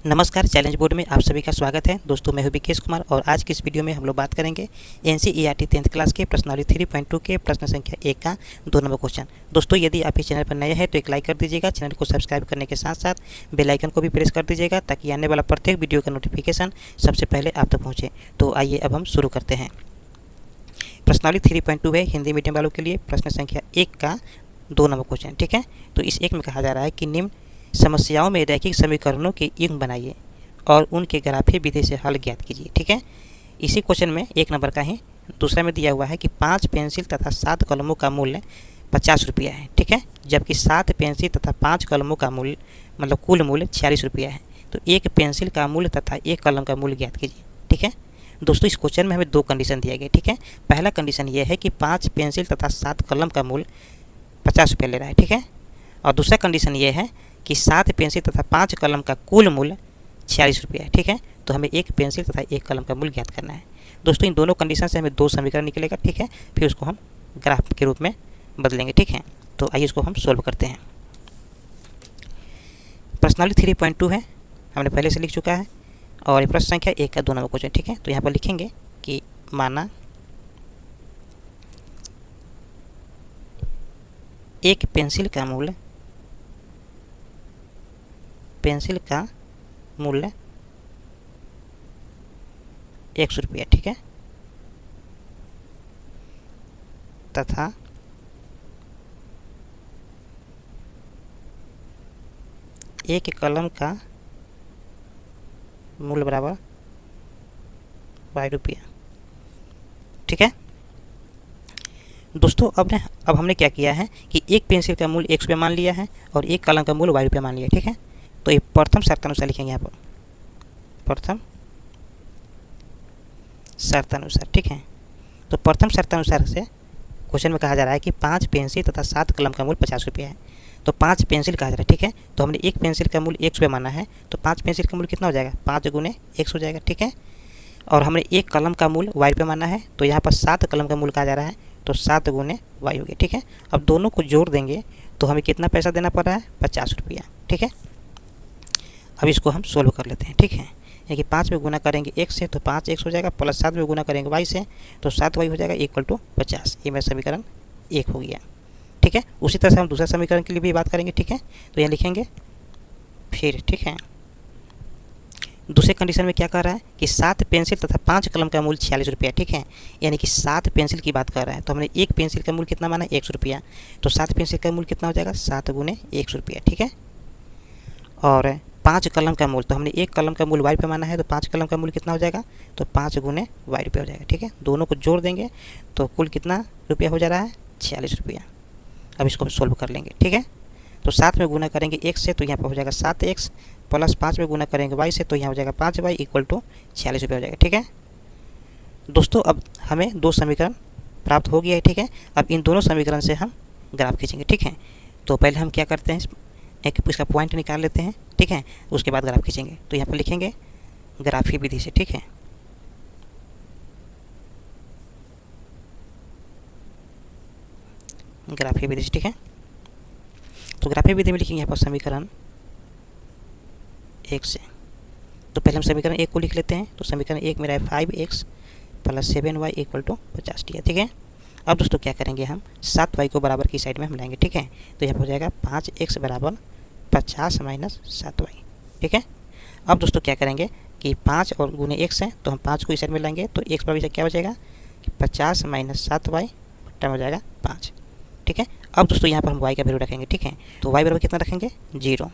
नमस्कार, challenge board में आप सभी का स्वागत है। दोस्तों मैं हूं विकेश कुमार और आज की इस वीडियो में हम लोग बात करेंगे एनसीईआरटी 10th क्लास के प्रश्नावली 3.2 के प्रश्न संख्या 1 का 2 नंबर क्वेश्चन। दोस्तों यदि आप इस चैनल पर नए हैं तो एक लाइक कर दीजिएगा, चैनल को सब्सक्राइब करने के साथ साथ बेल आइकन को भी प्रेस कर दीजिएगा ताकि आने वाला प्रत्येक वीडियो का नोटिफिकेशन सबसे पहले आप तक पहुँचे। तो आइए अब हम शुरू करते हैं। प्रश्नावली 3.2 है हिंदी मीडियम वालों के लिए, प्रश्न संख्या 1 का 2 नंबर क्वेश्चन। ठीक है, तो इस एक में कहा जा रहा है कि निम्न समस्याओं में रैखिक समीकरणों के युग्म बनाइए और उनके ग्राफीय विधि से हल ज्ञात कीजिए। ठीक है, इसी क्वेश्चन में 1 नंबर का ही दूसरा में दिया हुआ है कि 5 पेंसिल तथा 7 कलमों का मूल्य 50 रुपया है। ठीक है, जबकि 7 पेंसिल तथा 5 कलमों का मूल्य मतलब कुल मूल्य 46 रुपया है। तो एक पेंसिल का मूल्य तथा एक कलम का मूल्य ज्ञात कीजिए। ठीक है दोस्तों, इस क्वेश्चन में हमें 2 कंडीशन दिया गया। ठीक है, पहला कंडीशन ये है कि 5 पेंसिल तथा 7 कलम का मूल्य 50 रुपया ले रहा है। ठीक है, और दूसरा कंडीशन ये है कि 7 पेंसिल तथा 5 कलम का कुल मूल्य 46 रुपया है। ठीक है, तो हमें एक पेंसिल तथा एक कलम का मूल्य ज्ञात करना है। दोस्तों इन दोनों कंडीशन से हमें 2 समीकरण निकलेगा। ठीक है, फिर उसको हम ग्राफ के रूप में बदलेंगे। ठीक है, तो आइए इसको हम सोल्व करते हैं। प्रश्नावली 3.2 है, हमने पहले से लिख चुका है और ये प्रश्न संख्या 1 का 2 नंबर क्वेश्चन। ठीक है, तो यहाँ पर लिखेंगे कि माना एक पेंसिल का मूल्य 100 रुपया। ठीक है, तथा एक कलम का मूल्य बराबर 22 रुपया। ठीक है दोस्तों, अब हमने क्या किया है कि एक पेंसिल का मूल्य 100 रुपया मान लिया है और एक कलम का मूल्य 22 रुपया मान लिया। ठीक है, तो ये प्रथम शर्तानुसार लिखेंगे यहाँ पर, प्रथम शर्तानुसार। ठीक है, तो प्रथम शर्तानुसार से क्वेश्चन में कहा जा रहा है कि 5 पेंसिल तथा 7 कलम का मूल्य 50 रुपया है। तो 5 पेंसिल कहा जा रहा है। ठीक है, तो हमने एक पेंसिल का मूल्य 100 रुपया माना है, तो 5 पेंसिल का मूल्य कितना हो जाएगा, 5 गुने 100 हो जाएगा। ठीक है, और हमने एक कलम का मूल्य y रुपया माना है, तो यहाँ पर 7 कलम का मूल्य कहा जा रहा है, तो 7 गुने y हो गया। ठीक है, अब दोनों को जोड़ देंगे तो हमें कितना पैसा देना पड़ रहा है, 50 रुपया। ठीक है, अब इसको हम सोल्व कर लेते हैं। ठीक है, यानी कि 5 में गुना करेंगे 1 से तो 5x हो जाएगा, प्लस 7 में गुना करेंगे y से तो 7y हो जाएगा इक्वल टू 50। ये मेरा समीकरण 1 हो गया। ठीक है, उसी तरह से हम दूसरा समीकरण के लिए भी बात करेंगे। ठीक है, तो यहाँ लिखेंगे फिर। ठीक है, दूसरे कंडीशन में क्या कह रहा है कि 7 पेंसिल तथा 5 कलम का मूल्य 46 रुपया। ठीक है, यानी कि 7 पेंसिल की बात कर रहा है, तो हमने एक पेंसिल का मूल्य कितना माना, 100 रुपया, तो 7 पेंसिल का मूल्य कितना हो जाएगा, 7 गुने 100 रुपया। ठीक है, और 5 कलम का मूल्य, तो हमने एक कलम का मूल्य y रुपया माना है, तो 5 कलम का मूल्य कितना हो जाएगा, तो 5 गुने y रुपया हो जाएगा। ठीक है, दोनों को जोड़ देंगे तो कुल कितना रुपया हो जा रहा है, 46 रुपया। अब इसको हम सोल्व कर लेंगे। ठीक है, तो 7 में गुना करेंगे 1 से तो यहाँ पर हो जाएगा 7x, प्लस 5 में गुना करेंगे y से तो यहाँ हो जाएगा 5y इक्वल टू 46 रुपया हो जाएगा। ठीक है दोस्तों, अब हमें 2 समीकरण प्राप्त हो गया है। ठीक है, अब इन दोनों समीकरण से हम ग्राफ खींचेंगे। ठीक है, तो पहले हम क्या करते हैं, एक इसका पॉइंट निकाल लेते हैं। ठीक है, उसके बाद ग्राफ खींचेंगे। तो यहाँ पर लिखेंगे ग्राफीय विधि से। ठीक है, ग्राफीय विधि से। ठीक है, तो ग्राफीय विधि में लिखेंगे यहाँ पर समीकरण 1 से। तो पहले हम समीकरण 1 को लिख लेते हैं। तो समीकरण 1 मेरा है 5x plus 7y equal to 50 दिया। ठीक है, अब दोस्तों क्या करेंगे, हम 7y को बराबर की साइड में हम लाएंगे। ठीक है, तो यहाँ पर हो जाएगा 5x बराबर 50 माइनस 7y। ठीक है, अब दोस्तों क्या करेंगे कि 5 और गुने 1 से तो हम 5 को इस साइड में लाएंगे, तो x बराबर क्या हो जाएगा कि 50 माइनस 7y बट्टा हो जाएगा 5। ठीक है, अब दोस्तों यहाँ पर हम y का वैल्यू रखेंगे। ठीक है, तो y बराबर कितना रखेंगे, 0।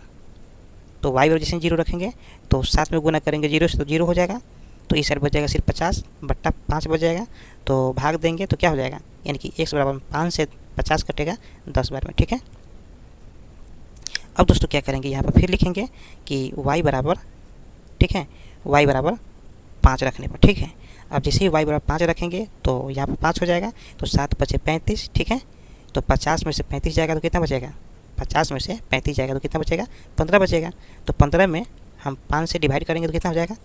तो y बराबर जैसे 0 रखेंगे तो 7 में गुना करेंगे 0 से तो 0 हो जाएगा, तो इस साइड बच जाएगा सिर्फ 50 बट्टा 5 बच जाएगा, तो भाग देंगे तो क्या हो जाएगा, यानी कि x बराबर 5 से 50 कटेगा 10 बार में। ठीक है, अब दोस्तों क्या करेंगे, यहाँ पर फिर लिखेंगे कि y बराबर, ठीक है, y बराबर 5 रखने पर। ठीक है, अब जैसे ही y बराबर 5 रखेंगे तो यहाँ पर 5 हो जाएगा, तो 7 बचे 35। ठीक है, तो 50 में से 35 जाएगा तो कितना बचेगा, 50 में से 35 जाएगा तो कितना बचेगा, 15 बचेगा। तो 15 में हम 5 से डिवाइड करेंगे तो कितना हो जाएगा,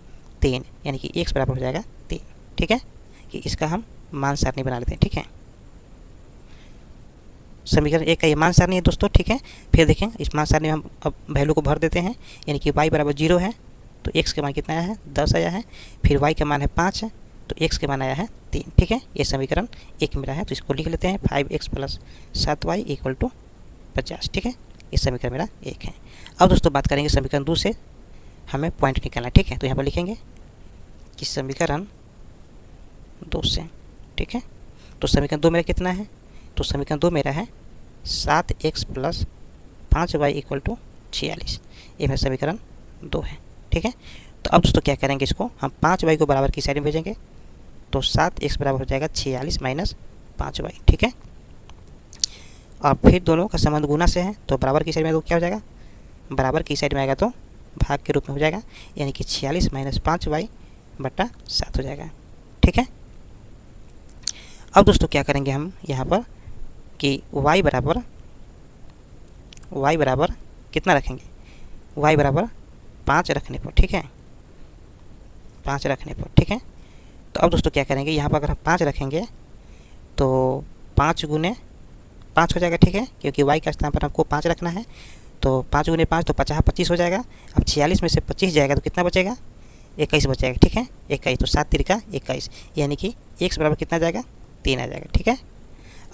3, यानी कि x बराबर हो जाएगा 3। ठीक है, कि इसका हम मान सारणी बना लेते हैं। ठीक है, समीकरण 1 का ये मान सारणी है दोस्तों। ठीक है, फिर देखें इस मान सारणी में हम अब वैल्यू को भर देते हैं, यानी कि y बराबर 0 है तो x का मान कितना आया है 10 आया है। फिर y का मान है 5 है, तो x का मान आया है 3। ठीक है, ये समीकरण 1 मेरा है। तो इसको लिख लेते हैं 5x + 7y = 50। ठीक है, ये समीकरण मेरा 1 है। अब दोस्तों बात करेंगे समीकरण 2 से हमें पॉइंट निकालना है। ठीक है, तो यहाँ पर लिखेंगे कि समीकरण 2 से, ठीक है, तो समीकरण 2 मेरा कितना है, तो समीकरण 2 मेरा है 7x + 5y = 46। ये मेरा समीकरण 2 है। ठीक है, तो अब दोस्तों क्या करेंगे, इसको हम 5y को बराबर की साइड में भेजेंगे, तो 7x बराबर हो जाएगा 46 - 5y। ठीक है, और फिर दोनों का संबंध गुना से है, तो बराबर की साइड में तो क्या हो जाएगा, बराबर की साइड में आएगा तो भाग के रूप में हो जाएगा, यानी कि 46 - 5y / 7 हो जाएगा। ठीक है, अब दोस्तों क्या करेंगे हम यहाँ पर कि y बराबर कितना रखेंगे, y बराबर 5 रखने पर। ठीक है, 5 रखने पर। ठीक है, तो अब दोस्तों क्या करेंगे, यहाँ पर अगर हम 5 रखेंगे तो 5 × 5 हो जाएगा। ठीक है, क्योंकि y का स्थान पर हमको 5 रखना है, तो 5 × 5 तो 50 25 हो जाएगा। अब 46 में से 25 जाएगा तो कितना बचेगा, 21 बचेगा। ठीक है, 21, तो 7 × 21, यानी कि x बराबर कितना जाएगा, 3 आ जाएगा। ठीक है,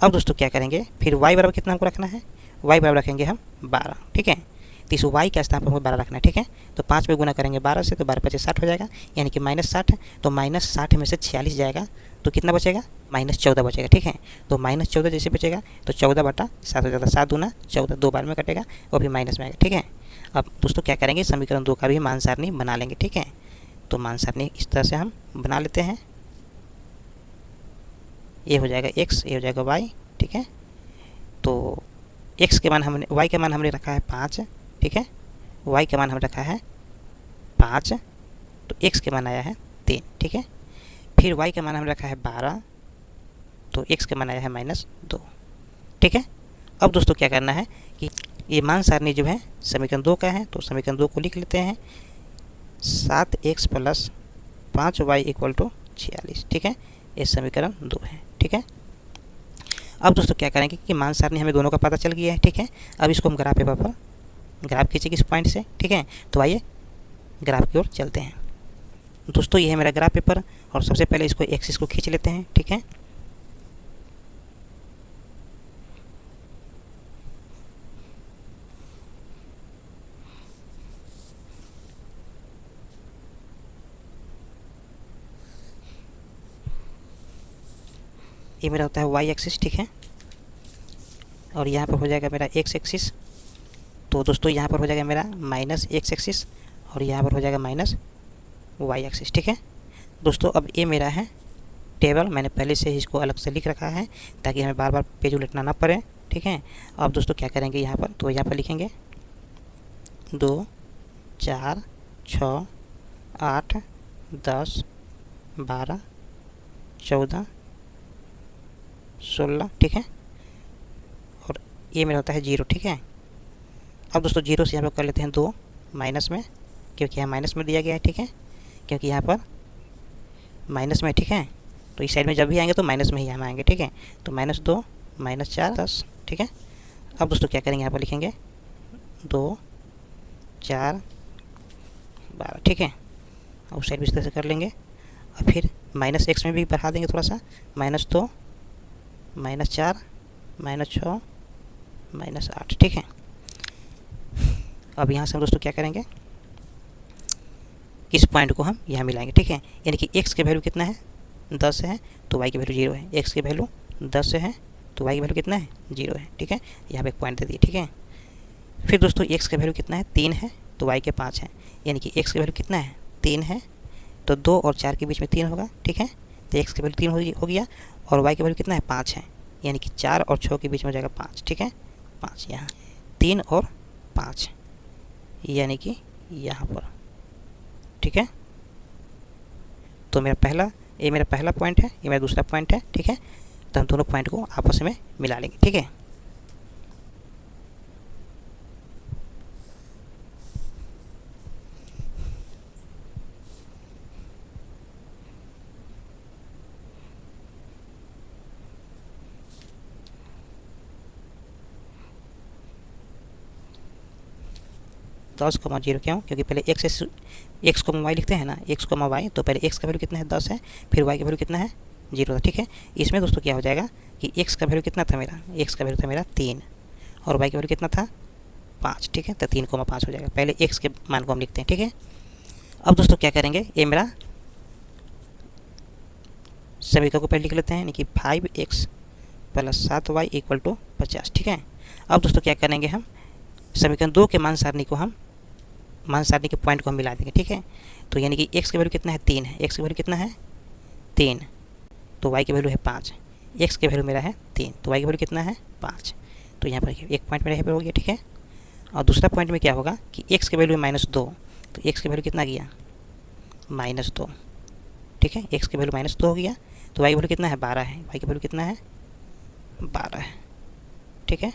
अब दोस्तों क्या करेंगे, फिर y बराबर कितना हमको रखना है, y बराबर रखेंगे हम 12। ठीक है, तो इस y के स्थान पर हमको 12 रखना है। ठीक है, तो 5 में गुना करेंगे 12 से, तो 12 × 5 = 60 हो जाएगा, यानी कि -60 है। तो -60 में से 46 जाएगा तो कितना बचेगा, -14 बचेगा। ठीक है, तो -14 जैसे बचेगा तो 14/7 हो जाता है, 7 दूना 14, 2 बार में कटेगा, वो भी माइनस में आएगा। ठीक है, अब दोस्तों क्या करेंगे, समीकरण 2 का भी मान सारणी बना लेंगे। ठीक है, तो मान सारणी इस तरह से हम बना लेते हैं, ये हो जाएगा x, ये हो जाएगा y। ठीक है, तो x के मान हमने, y का मान हमने रखा है 5। ठीक है, y का मान हमने रखा है 5, तो x के मान आया है 3। ठीक है, फिर y का मान हमने रखा है 12, तो x का मान आया है -2। ठीक है, अब दोस्तों क्या करना है कि ये मान सारणी जो है समीकरण 2 का है, तो समीकरण 2 को लिख लेते हैं 7x + 5y = 46। ठीक है, ये समीकरण 2 है। ठीक है, अब दोस्तों क्या करेंगे कि मान सारणी हमें दोनों का पता चल गया है। ठीक है, अब इसको हम ग्राफ पेपर पर ग्राफ खींचेंगे इस पॉइंट से। ठीक है, तो आइए ग्राफ की ओर चलते हैं। दोस्तों ये है मेरा ग्राफ पेपर, और सबसे पहले इसको एक्सिस को खींच लेते हैं। ठीक है, ये मेरा होता है y एक्सिस। ठीक है, और यहाँ पर हो जाएगा मेरा x एक्सिस। तो दोस्तों यहाँ पर हो जाएगा मेरा -x एक्सिस, और यहाँ पर हो जाएगा -y एक्सिस। ठीक है दोस्तों, अब ये मेरा है टेबल, मैंने पहले से ही इसको अलग से लिख रखा है ताकि हमें बार बार पेज उलटना ना पड़े। ठीक है, अब दोस्तों क्या करेंगे यहाँ पर, तो यहाँ पर लिखेंगे 2 4 6 8 10 12 14 16। ठीक है, और ये मेरा होता है 0। ठीक है, अब दोस्तों 0 से यहाँ पर कर लेते हैं 2 माइनस में, क्योंकि यहाँ माइनस में दिया गया है। ठीक है, क्योंकि यहाँ पर माइनस में। ठीक है, तो इस साइड में जब भी आएंगे तो माइनस में ही हम आएंगे। ठीक है, तो -2 -4 10। ठीक है, अब दोस्तों क्या करेंगे, यहाँ पर लिखेंगे 2 4 12। ठीक है, अब उस साइड भी इस तरह से कर लेंगे, और फिर -x में भी बढ़ा देंगे थोड़ा सा, -2 -4 -6 -8। ठीक है, अब यहाँ से हम दोस्तों क्या करेंगे, इस पॉइंट को हम यहाँ मिलाएंगे। ठीक है, यानी कि x की वैल्यू कितना है 10 है, तो y की वैल्यू 0 है। x की वैल्यू 10 है तो y की वैल्यू कितना है 0 है। ठीक है, यहाँ पे एक पॉइंट दे दिए। ठीक है, फिर दोस्तों x की वैल्यू कितना है 3 है, तो y के 5 है, यानी कि x की वैल्यू कितना है 3 है, तो 2 और 4 के बीच में 3 होगा। ठीक है, तो x की वैल्यू 3 हो गया, और y की वैल्यू कितना है 5 है, यानी कि 4 और 6 के बीच में हो जाएगा 5। ठीक है, 5 यहाँ 3 और 5, यानी कि यहाँ पर। ठीक है, तो ये मेरा पहला पॉइंट है, ये मेरा दूसरा पॉइंट है। ठीक है, तो हम दोनों पॉइंट को आपस में मिला लेंगे। ठीक है, 10,0 क्यों? क्योंकि पहले एक्स को वाई लिखते हैं ना, एक्स को वाई, तो पहले एक्स का वैल्यू कितना है 10 है, फिर वाई का वैल्यू कितना है 0 था, ठीक है। इसमें दोस्तों क्या हो जाएगा कि एक्स का वैल्यू कितना था मेरा, एक्स का वैल्यू था मेरा 3 और वाई का वैल्यू कितना था 5, ठीक है। तो 3,5 हो जाएगा। पहले एक्स के मान को हम लिखते हैं, ठीक है। अब दोस्तों क्या करेंगे, ये मेरा समीकरण को पहले लिख लेते हैं, यानी कि 5x + 7y = 50, ठीक है। अब दोस्तों क्या करेंगे, हम समीकरण 2 के मान सारणी के पॉइंट को हम मिला देंगे, ठीक है। तो यानी कि x की वैल्यू कितना है 3 है, x की वैल्यू कितना है 3, तो y की वैल्यू है 5, x की वैल्यू मेरा है 3, तो y की वैल्यू कितना है 5। तो यहाँ पर एक पॉइंट मेरा यहाँ पर हो गया, ठीक है। और दूसरा पॉइंट में क्या होगा कि x की वैल्यू है -2, तो x की वैल्यू कितना गया -2, ठीक है। x की वैल्यू -2 हो गया, तो y की वैल्यू कितना है 12 है, y की वैल्यू कितना है 12 है, ठीक है।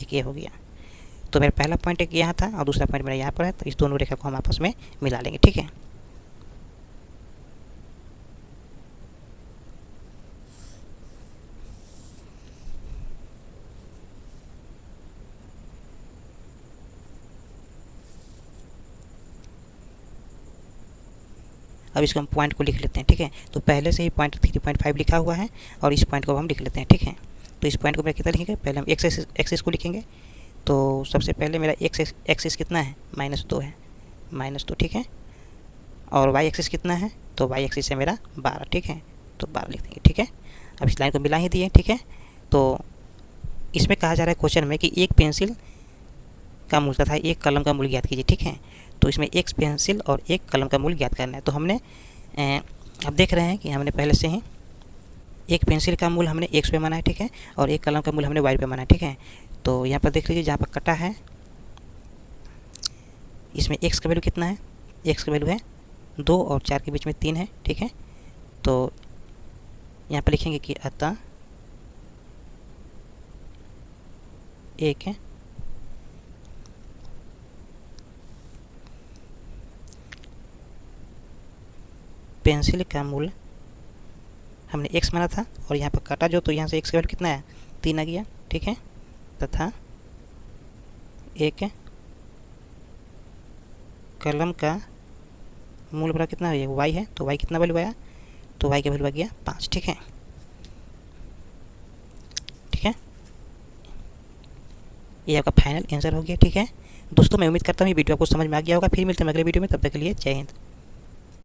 एक ये हो गया। तो मेरा पहला पॉइंट एक यहाँ था और दूसरा पॉइंट मेरा यहाँ पर है, तो इस दोनों रेखा को हम आपस में मिला लेंगे, ठीक है। अब इसको हम पॉइंट को लिख लेते हैं, ठीक है। तो पहले से ही पॉइंट 3.5 लिखा हुआ है और इस पॉइंट को हम लिख लेते हैं, ठीक है। तो इस पॉइंट को मैं कितना लिखेंगे, पहले हम एक्सिस को लिखेंगे। तो सबसे पहले मेरा एक्सिस कितना है -2 है, -2, ठीक है। और वाई एक्सिस कितना है, तो वाई एक्सिस है मेरा 12, ठीक है। तो 12 लिख देंगे, ठीक है। अब इस लाइन को मिला ही दिए, ठीक है। तो इसमें कहा जा रहा है क्वेश्चन में कि एक पेंसिल का मूल तथा एक कलम का मूल ज्ञात कीजिए, ठीक है। तो इसमें एक पेंसिल और एक कलम का मूल ज्ञात करना है। तो हमने अब देख रहे हैं कि हमने पहले से ही एक पेंसिल का मूल हमने x पे माना है, ठीक है, और एक कलम का मूल हमने y पे माना है, ठीक है। तो यहाँ पर देख लीजिए, जहाँ पर कटा है इसमें x का वैल्यू कितना है, x का वैल्यू है 2 और 4 के बीच में 3 है, ठीक है। तो यहाँ पर लिखेंगे कि अतः एक पेंसिल का मूल हमने x माना था और यहाँ पर काटा जो, तो यहाँ से x का वैल्यू कितना है 3 आ गया, ठीक है। तथा एक कलम का मूल बड़ा कितना है, y है, तो y कितना वैल्यू आया, तो y का वैल्यू आ गया 5, ठीक है, ठीक है। ये आपका फाइनल आंसर हो गया, ठीक है। दोस्तों मैं उम्मीद करता हूँ ये वीडियो आपको समझ में आ गया होगा। फिर मिलते हैं अगले वीडियो में, तब तक के लिए जय हिंद।